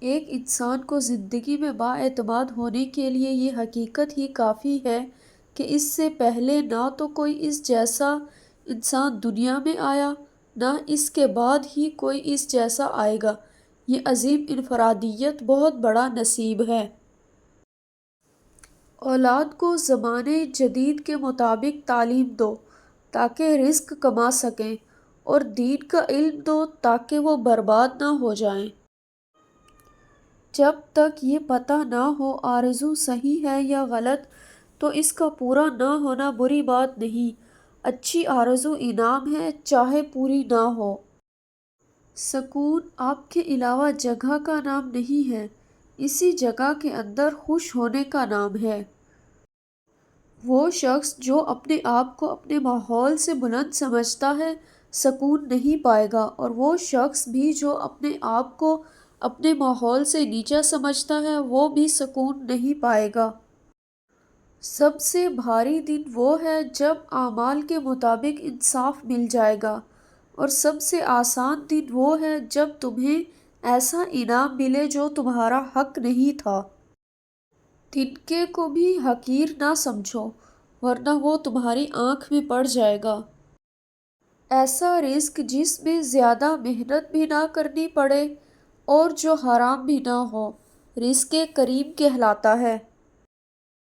ایک انسان کو زندگی میں بااعتماد ہونے کے لیے یہ حقیقت ہی کافی ہے کہ اس سے پہلے نہ تو کوئی اس جیسا انسان دنیا میں آیا، نہ اس کے بعد ہی کوئی اس جیسا آئے گا۔ یہ عظیم انفرادیت بہت بڑا نصیب ہے۔ اولاد کو زمانے جدید کے مطابق تعلیم دو تاکہ رزق کما سکیں، اور دین کا علم دو تاکہ وہ برباد نہ ہو جائیں۔ جب تک یہ پتہ نہ ہو آرزو صحیح ہے یا غلط تو اس کا پورا نہ ہونا بری بات نہیں۔ اچھی آرزو انعام ہے چاہے پوری نہ ہو۔ سکون آپ کے علاوہ جگہ کا نام نہیں ہے، اسی جگہ کے اندر خوش ہونے کا نام ہے۔ وہ شخص جو اپنے آپ کو اپنے ماحول سے بلند سمجھتا ہے سکون نہیں پائے گا، اور وہ شخص بھی جو اپنے آپ کو اپنے ماحول سے نیچا سمجھتا ہے وہ بھی سکون نہیں پائے گا۔ سب سے بھاری دن وہ ہے جب اعمال کے مطابق انصاف مل جائے گا، اور سب سے آسان دن وہ ہے جب تمہیں ایسا انعام ملے جو تمہارا حق نہیں تھا۔ تنکے کو بھی حقیر نہ سمجھو ورنہ وہ تمہاری آنکھ میں پڑ جائے گا۔ ایسا رزق جس میں زیادہ محنت بھی نہ کرنی پڑے اور جو حرام بھی نہ ہو، رزق کریم کہلاتا ہے۔